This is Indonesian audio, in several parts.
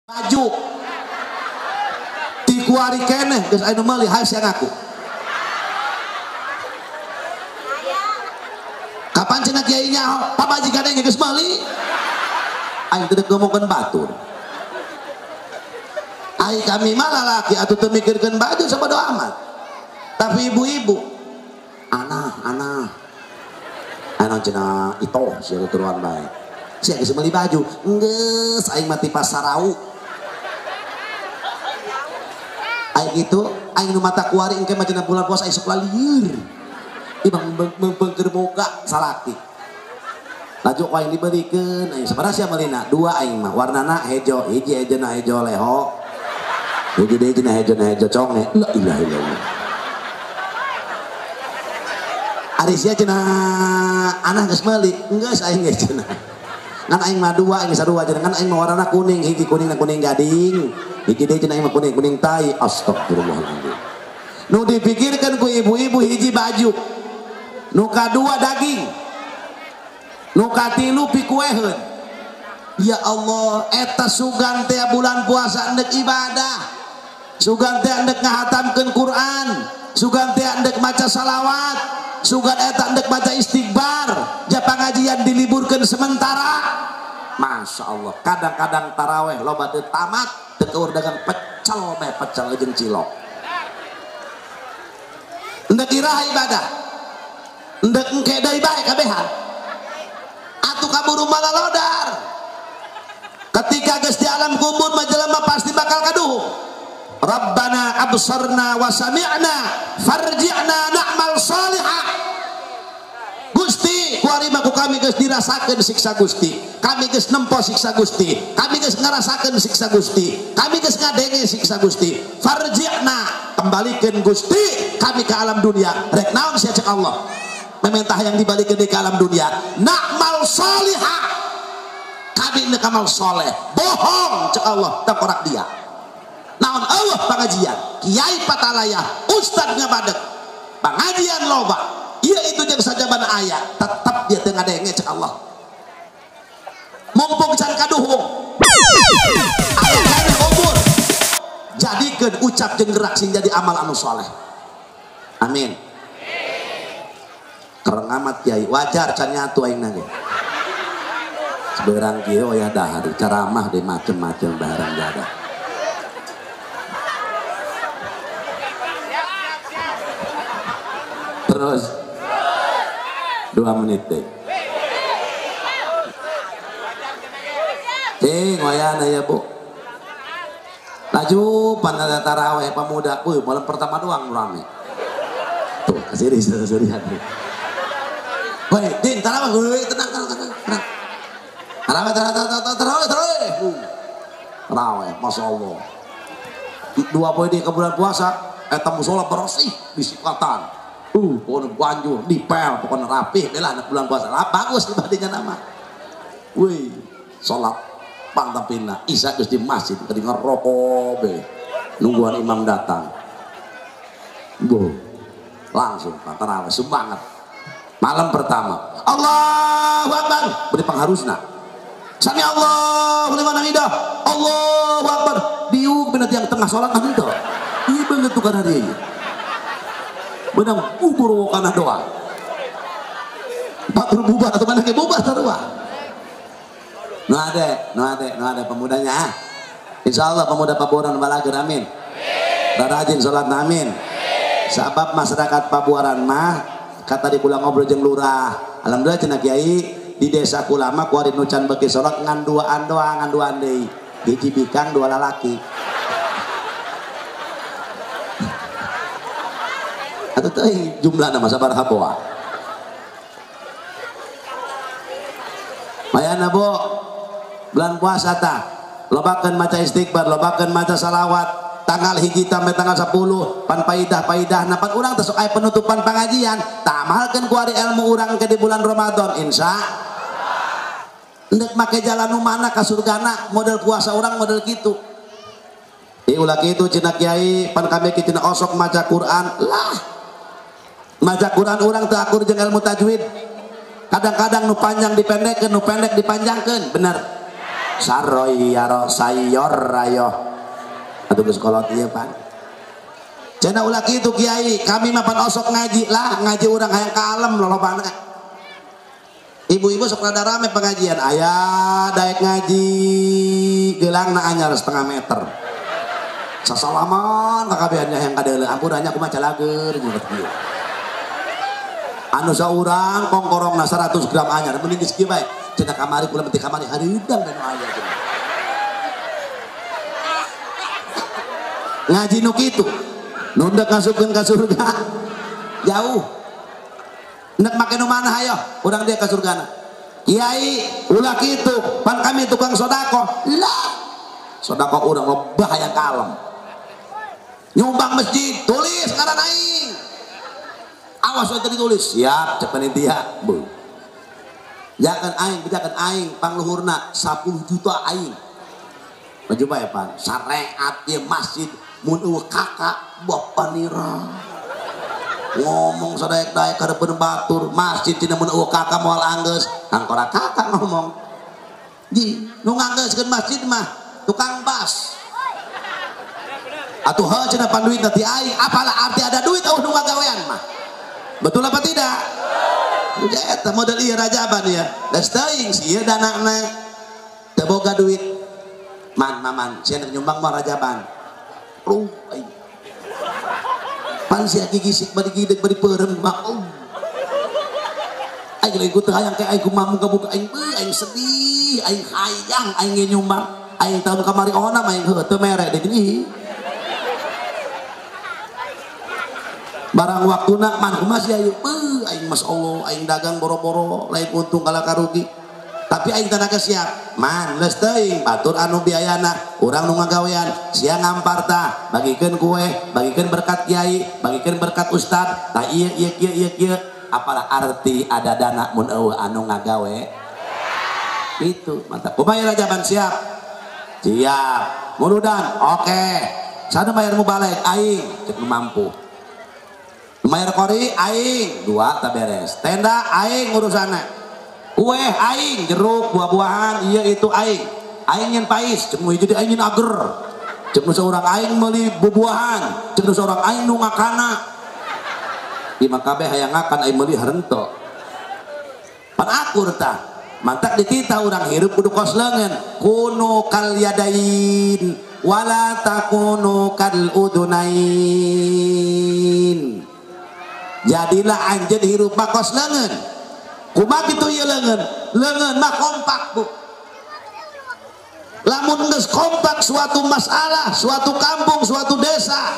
baju ti kuari keneh geus anu meuli hayu sia ngaku kapan cenah kiai nyaho pabajikan geus meuli aing teu ngomongkeun batur aing kami mah lalaki atuh teu mikirkeun baju sabodo amat tapi ibu-ibu anah cenah itu sia turuan bae sia geus meuli baju geus aing mah ti pasarau aing gitu aing nu mata kuari engke mah cenah bulan puasa aing sok lalieur ibang bengker boga salaki laju ku aing dibeureikeun aing sabaraha sia meulina dua aing mah warnana hejo hiji hejena hejo leho hiji deui cenah hejo conge la ilaha illallah ari sia cenah anah geus meuli geus aing geus cenah ngan aing mah dua aing sarua cenah ngan aing mah warna kuning hiji kuning gading hiji deui cenah aing mah kuning tai astagfirullahaladzim nu dipikirkeun ku ibu-ibu hiji baju nu kadua daging nu katilu pikueheun ya Allah eta sugan teh bulan puasa endek ibadah sugan teh endek ngahatamkeun Quran sugan teh endek maca salawat sugan eta endek baca istighfar ja pangajian diliburkeun sementara Masya Allah kadang-kadang taraweh loba teu tamat teu keur dagang pecel jeung cilok endek iraha ibadah endek engke deui bae kabehan atuh kaburu malalodar ketika geus di alam kubur mah jelema pasti bakal kaduhung Rabbana absarna wa sami'na farji'na na'mal salihah Gusti kuari mah ku kami geus dirasakeun siksa Gusti kami geus nempo siksa Gusti kami geus ngarasakeun siksa Gusti kami geus ngadenge siksa Gusti farji'na kembalikeun Gusti kami ke alam dunia rek naon sia cek Allah mementah yang dibalikeun di alam dunia na'mal salihah kami neuk amal soleh bohong cek Allah teu korak dia naon Allah pengajian kiai patalaya ustad ngabadeg pengajian loba ieu itu jeung sajaban aya tetep dia teu ngadenge cek Allah mumpung can kaduhung aya kana umur jadikeun ucap jeung gerak sing jadi amal anu soleh amin kereng amat kiai wajar can nyatu aingna ge seberang kieu aya dahar ceramah de macem-macem barang jadah terus 2 menit deh ngoyana ya bu laju pandang taraweh pemuda malam pertama doang rame tuh kasih hati woi din taraweh tenang taraweh masya Allah 2 poin di bulan puasa eta musola bersih bisikatan pokoknya banjur dipel pokoknya rapih belah anak bulan puasa lah bagus dibandingkan nama wih sholat pantapina isya terus di masjid tadi ngerokok be nungguan imam datang langsung tarawih semangat malam pertama Allahu Akbar beri pengharusna sami Allahu liman hamidah Allahu Akbar diuk bener yang tengah sholat nanti dah iya banget tuh karena dia benang ubur kana doa batur bubar atau mana ke bubar sarua no ada pemudanya insyaallah pemuda Pabuaran balager amin rajin salat amin sabab masyarakat Pabuaran mah kata di kula ngobrol jeung lurah alhamdulillah cenah kiai di desa kula mah kuari nu can beuki salat ngan duaan deui hiji bikang 2 lalaki atau jumlah nama sabar hapoa mayana bu bulan puasa tah lobakeun maca istighfar lobakeun maca salawat tanggal hiji sampai tanggal 10 pan paidah napan urang teh sok aya penutupan pengajian tamalkeun ku ari ilmu urang ke di bulan Ramadan insya endek make jalan nu mana ka surgana model puasa urang model kitu ulah kitu cenah kiai pan kami kitu osok maca Quran lah maca Quran orang teu akur jeung ilmu tajwid kadang-kadang nu panjang dipendekkeun nu pendek dipanjangkeun bener saroy yaro sayor rayo atuh geus kolot ieu pan cenah ulah kitu kiai kami mah pan osok ngaji lah ngaji urang hayang kalem lolobana ibu-ibu sok rada rame pengajian aya daek ngaji geulangna anyar setengah meter sasalaman kakabehannya yang kadeuleu ampunannya kumaha calager jeung kieu anu saurang kongkorongna 100 gram anyar mending geus kieu bae cenah kamari kula menti kamari hareudang dan aya ngaji nu kitu nu deuk ngasupkeun ka surga jauh nek make nu mana hayo urang dia ka surgana kiai ulah kitu pan kami tukang sodako lah sodako urang lobah hayang kalem nyumbang masjid tulis ngaran aing awas tadi ditulis siap cek panitia bu jangan aing pangluhurna 10 juta aing maju bae pan syariat ieu masjid mun eueuh kakak bapak nira ngomong sadaek-daek karepeun batur masjid tina mun eueuh kakak moal anggeus angkora kakak ngomong di nu nganggeuskeun masjid mah tukang bas atuh heuh cenah pan duit ti aing apalah arti ada duit eueuh nu ngagawean mah betul apa tidak eta model ieu rajaban ya geus teuing ieu danana teu boga duit man cenah nyumbang mah rajaban aing pan sia gigisik bari gideg bari peureum mah aing lain ku teu hayang ke aing kumaha muga buka aing aing sedih aing hayang aing nyumbang aing tahun kamari ona mah aing heuh teu mere deui gini barang waktuna man kumaha sia ieu aing masyaallah aing dagang boro-boro lain untung kalah karugi tapi aing tenaga siap man leus teuing batur anu biayana urang nu ngagawean sia ngampar tah bagikeun kue bagikeun berkat kiai bagikeun berkat ustad tah ieu kieu apalah arti ada dana mun eueuh anu ngagawe itu mantap kumaha rajaban siap muludan oke sana bayar mubalek aing cek nu mampu bayar kori aing 2 tak beres tenda aing urusana kue aing jeruk buah-buahan iya itu aing nyen pais cek nu hiji aing nyen ager cek nu saurang aing meuli buah-buahan cek nu saurang aing nu ngakana di makabe hayang ngakan aing meuli harento pan akur tah mantak dititah urang hirup kudu kos leungeun kunu kal yadain wala takunu kal udunain jadilah anjeun hirup mah kos leungeun kumaha kitu ieu leungeun mah kompak bu lamun geus kompak suatu masalah suatu kampung suatu desa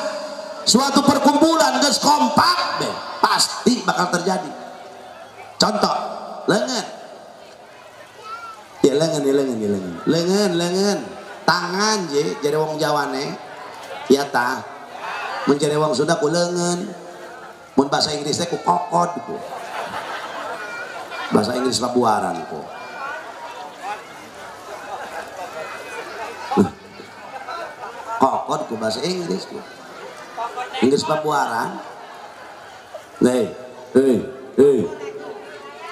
suatu perkumpulan geus kompak be pasti bakal terjadi contoh leungeun ya leungeun tangan je jadi wong Jawane ya tah mun jadi wong Sunda ku leungeun mun bahasa Inggris teh ku kokod ku bahasa Inggris Pabuaran kok kokod ku bahasa Inggris ku Inggris Pabuaran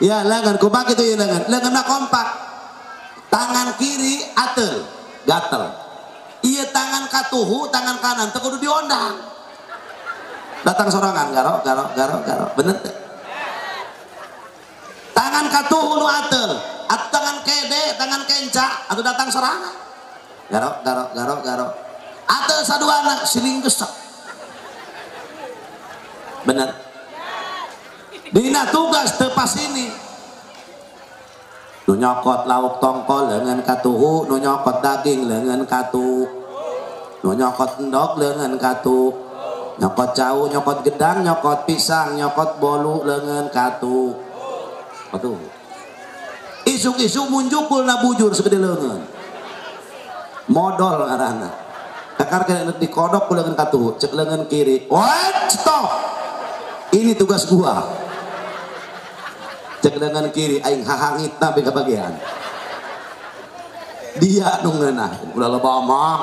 ya lengan ku pakai tuh ya lengan kompak tangan kiri atel gatel iya tangan katuhu tangan kanan teu kudu diondang datang sorangan garo bener teh tangan katuhu nu atel atau tangan kede tangan kenca atau datang sorangan garo atel saduana siling gesek bener dina tugas tepas ini nu nyokot lauk tongkol leungeun katuhu nu nyokot daging leungeun katu nu nyokot endog leungeun katu nyokot cau nyokot gedang nyokot pisang nyokot bolu leungeun katu aduh isuk-isuk munjukul na bujur segede leungeun modal ngaranna kakar kena dikodok ku leungeun katuhu cek leungeun kiri what stop ini tugas gua cek leungeun kiri aing hahangitna bega bagian dia nu ngeunah udah loba omong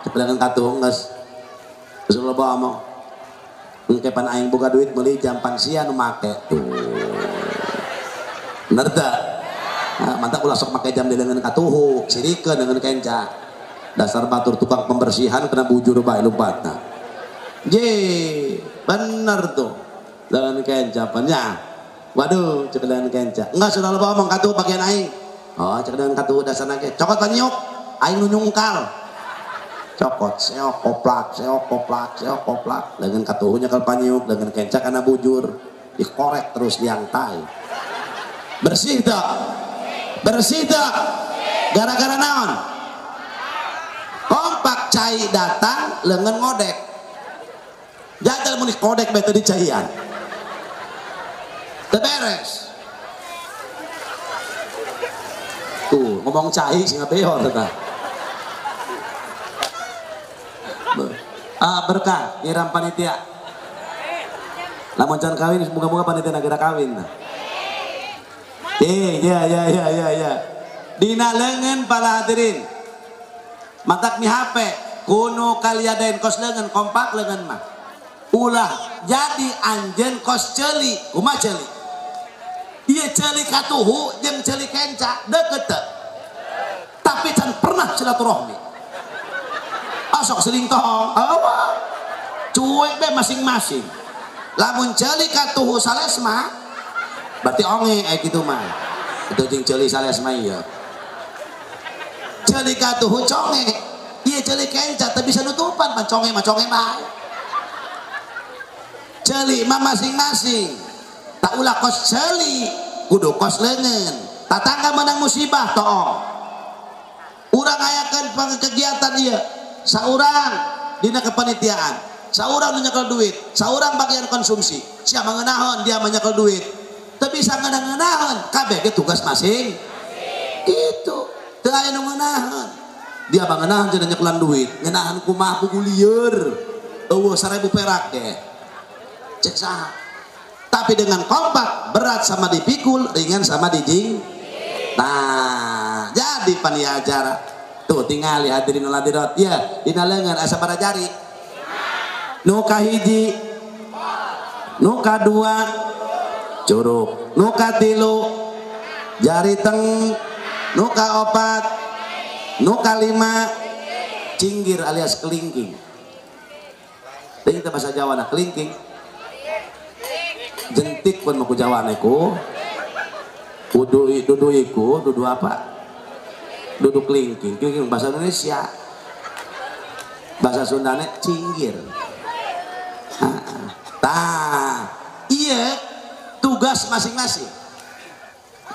cek leungeun katuhu geus loba omong engke pan aing boga duit meuli jam 4 siang nu make tuh bener teh mantap ulah sok pakai jam dengan katuhu sirikeun dengan kenca dasar batur tukang pembersihan kena bujur bae lompatna je bener tuh dengan kenca panya waduh cek dengan kenca enggak sudah lupa ngomong katuhu bagian aing oh cek dengan katuhu dasarna ge cokot panyuk aing nu nyungkal cokot seok koplak dengan katuhunya kal panyuk dengan kenca kana bujur dikorek terus diangtai bersih tak gara-gara naon kompak cai datang lengan ngodek jajal mun kodek bete di caian beres tuh ngomong cai singa beor tah berkah nyiram panitia lamun can kawin semoga-moga panitia nagara kawin nah. Ya. Dina leungeun para hadirin. Matak mi HP, kuno kaliadain kos leungeun kompak leungeun mah. Ulah jadi anjeun kos ceuli, kumaha ceuli? Ieu ceuli katuhu jeung ceuli kenca deukeut teu. Tapi can pernah silaturahmi. Asok seling tohong, awa. Cuek be masing-masing. Lamun ceuli katuhu sales mah berarti onge gitu mah itu jeung ceuli sales mah ieu ceuli katuhu conge ieu ceuli kenca teu bisa nutupan pan conge mah bae ceuli mah masing-masing tak ulah kos ceuli kudu kos leungeun tatangga menang musibah toong urang ayakeun kegiatan ieu saurang dina kepanitiaan saurang nu nyekel duit saurang bagian konsumsi sia mangeunahon dia menyekel duit tapi bisa ngeunah-ngeunaheun kabeh ge tugas masing gitu teu aya nu ngeunaheun dia bangeunahon cenah nyekelan duit ngeunaheun kumaha buku lieur eueuh 1000 perak deh cek saha tapi dengan kompak berat sama dipikul ringan sama dijing nah jadi panitia acara tuh tinggali hadirin wal hadirat ya dina leungeun asa bara jari nu kahiji nu kadua curug nu katilu jari teng nu kaopat nu kalima cinggir alias kelingking deui teh bahasa Jawa na kelingking jentik pun maku Jawane ku dudu apa dudu kelingking bahasa Indonesia bahasa Sundane cinggir iya tugas masing-masing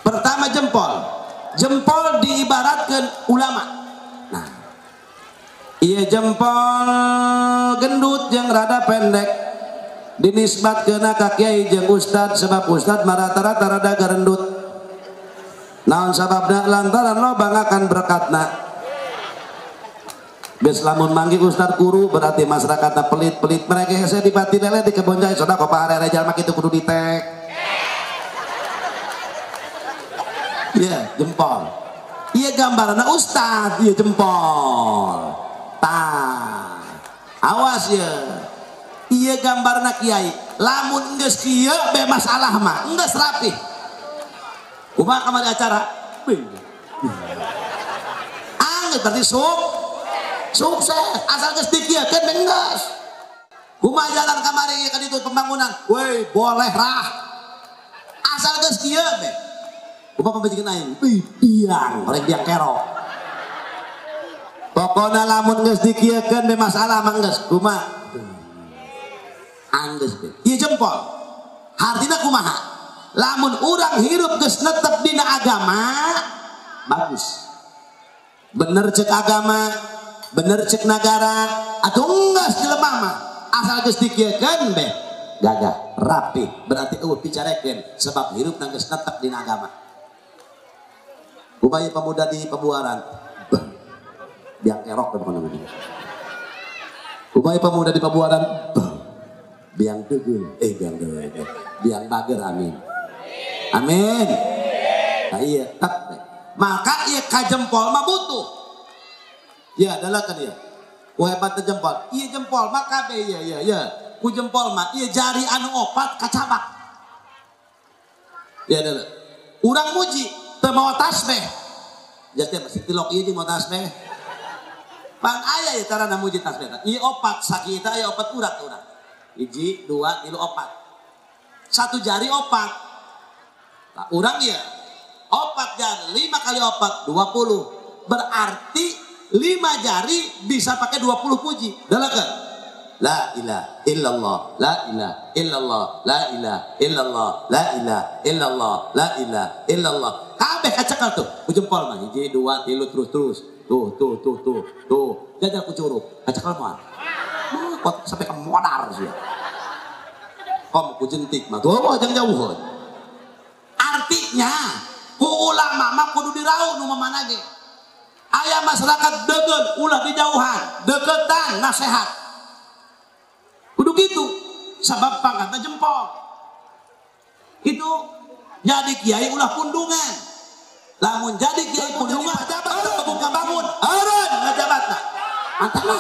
pertama jempol diibaratkan ulama nah iya jempol gendut yang rada pendek dinisbatkeun ka kiai jeung ustad sebab ustad mah rata-rata rada garendut naon sababna lantaran loba ngakan berkatna geus lamun manggih ustad guru berarti masyarakatna pelit-pelit mereka hese di bati lele di kebon jahe soda ka paare jalma kitu kudu ditek iya jempol iya gambarna ustad iya jempol tah awas ya iya gambarna kiai lamun geus kieu be masalah mah geus rapi kumaha kamari acara angget berarti sukses asal geus dikieukeun be geus kumaha jalan kamari ka ditu pembangunan woi boleh rah asal geus kieu be kumaha pambajikeun aing biang orang biang kerok pokona lamun geus dikieukeun be masalah mah geus kumaha anggeus be ieu jempol hartina kumaha lamun urang hirup geus netep dina agama bagus bener cek agama bener cek negara atuh enggeus jelema mah asal geus dikieukeun be gagah rapi berarti eueuh picarekeun sebab hirup geus netep dina agama upaya pemuda di Pabuaran biang kerok teh pokona namanya upaya pemuda di Pabuaran biang degeul biang bager amin amin nah iya tak maka iya kajempol mah butuh ya dalakan ya ku hebat jempol iya jempol mah kabeh ya ku jempol mah iya jari anu opat kacabak ya dala urang muji teu mau tasbih. Jadi masih tilok ieu mau tasbih. Pan aya ya cara muji tasbih. Ieu opat sakita aya opat urat urang. 1 2 3 4. Satu jari opat. Nah, urang ya opat jari 5 kali opat 20. Berarti 5 jari bisa pakai 20 puji. Dalakan. La ilaha illallah, la ilaha illallah, la ilaha illallah, la ilaha illallah, la ilaha illallah. Kabeh kacakal tuh, ku jempol mah 1 2 3 terus. Tuh. Jajal ku curug, kacakal mah. Kok sampai ke modar sih. Kom ku jentik mah tuh jangan jauh. Artinya ku ulama mah kudu diraung nu mana ge. Aya masyarakat deugeut ulah dijauhan, deketan nasihat. Kudu gitu, sabab pangkatna jempol. Itu jadi kiai ulah pundungan. Lamun jadi kiai pundungan, bukan bangun, eureun ngajabatna. Antara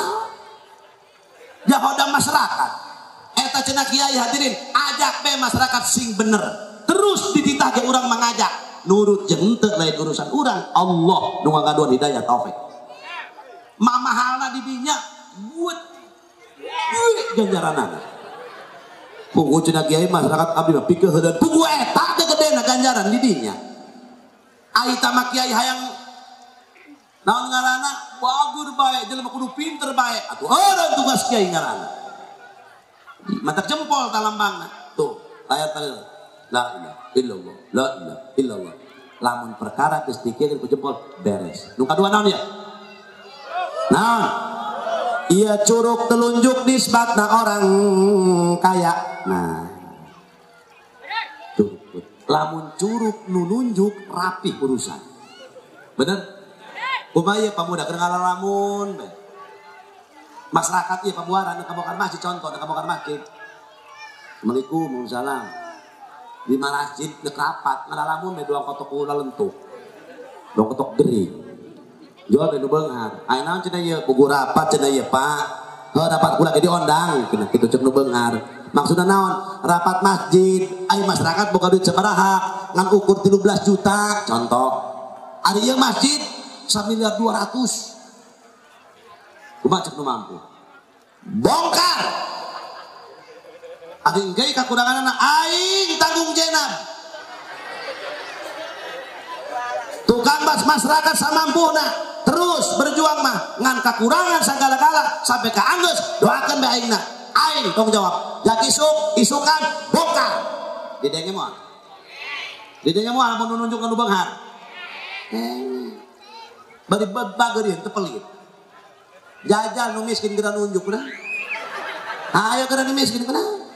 jahoda masyarakat. Eta cenah kiai hadirin, ajak be masyarakat sing bener. Terus dititah ge urang mangajak. Nurut jeung henteu lain urusan urang. Allah nu ngaduan hidayah taufik. Mamahalna di dinya buat ganjaran pugu cina kiai masyarakat abdi mah pikeun heudeun pugu eta teh gedena ganjaran di dinya. Ai tama kiai hayang naon ngaranna bagur bae jelema kudu pinter bae atuh eureun tugas kiai ngaranna. Matak jempol talambangna tuh ayat la ilaha illallah la ilaha illallah. Lamun perkara geus dikeun ku jempol beres. Nu kadua naon ya? Naon? Ia curug telunjuk nisbatna orang kaya. Nah, tuh, lamun curug nu nunjuk rapi urusan. Bener? Kumaha pamuda keur ngalamun. Masyarakat ieu pabuaran ka bokar masjid contoh ka bokar masjid. Assalamualaikum waalaikumsalam. Di masjid deuk rapat ngalamun we doang kotok ulah lentuk. Doang kotok gering. Jual di beunghar. Aya naon cenah ieu kugu rapat cenah ieu Pak. Heuh rapat kula ge diondang cenah kitu ceuk nu beunghar. Maksudna naon? Rapat masjid, aya masyarakat boga duit sabaraha? Ngan ukur 13 juta contoh. Ari ieu masjid 1.200.000.000. Kumaha ceuk nu mampu? Bongkar. Ari engke kakuranganna aing tanggung jenab. Tukang bas masyarakat samampuna. Terus berjuang mah ngan kakurangan segala-gala sampai ke anggeus doakeun bae aingna. Aing tanggung jawab. Jak isukan bongkar. Didenge moal. Didenge moal mun nunjuk nu beunghar. Bari bageureun teu pelit. Jajal nu miskin geura nunjuk udah. Ayo geura nu miskin kunaon?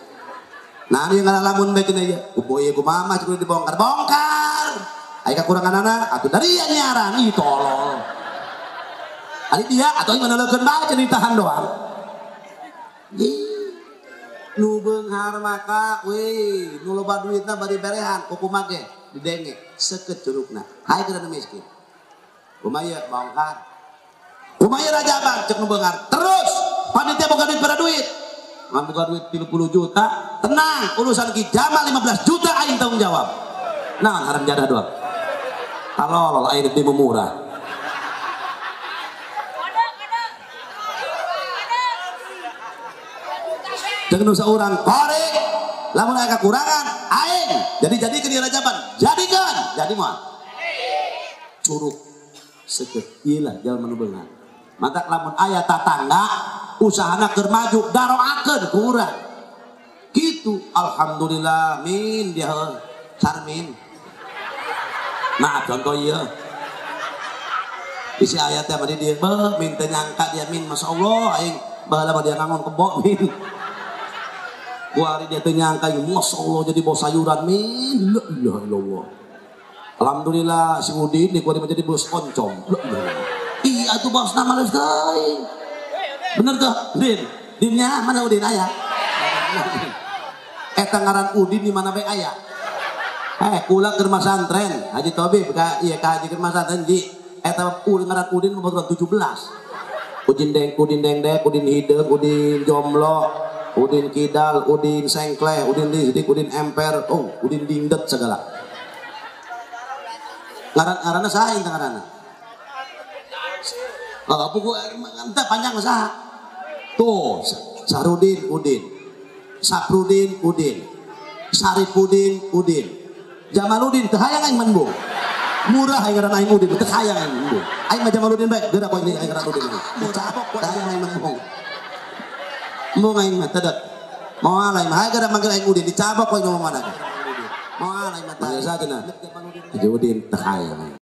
Nah ieu ngalamun bae cenah ieu. Kuboe kumaha kudu dibongkar. Bongkar. Aya kakuranganana atuh dari nyaran ih tolol. Ari dia atau yang meneleukeun bae ceritahan doang. Nu beunghar maka we nu loba duitna bari berehan kumaha ge didenge seukeut curugna. Haye keur miskin. Kumaha bongkar. Kumaha rajaban cek nu beunghar. Terus panitia boga duit pada duit. Ngan boga duit 30 juta, tenang urusan ki jama 15 juta aing tanggung jawab. Nah haram jadah doang. Talol aing di murah. Jangan usah orang korek, lamun aya kekurangan, aing jadi ke dirajaban, jadikan, jadi moal. Curug seukeut ieu lah jalma nu beunghar. Mata lamun aya tatangga, usahana keur maju, daroakeun ku urang. Kitu, alhamdulillah, min dia sarmin. Nah, contoh ieu. Isi ayatnya mah dia, min teu nyangka dia min, masyaallah aing baheula mah dia ngangon kebo min. Gua hari dia teu nyangka Masya Allah jadi bos sayuran min. La ilaha illallah. Alhamdulillah si Udin nih gua menjadi bos oncom. Iya tuh bos nama leus teuing. Bener tuh Udin. Dinnya mana Udin aya? Eta ngaran Udin di mana bae aya? Kula keur masantren Haji Tobib ka ieu ka Haji keur masantren di eta ngaran Udin umur 17. Udin deng, Udin hideung, Udin jomblo. Udin kidal, Udin sengkleh, Udin listrik, Udin emper, oh Udin dingdet segala. ngaran saha teh ngaranna buku entah panjang saha tuh Sarudin Udin Saprudin Udin Saripudin Udin Jamaludin teu hayang aing mendung murah aing ngaran aing Udin teu hayang aing mendung aing mah Jamaludin bae geura poe ini aing ngaran Udin capok poe aing mendung mung aing mah teu moal aing mah geura manggil aing Udin dicabok poe ngomong mana moal aing mah teh saja na Udin teu hayang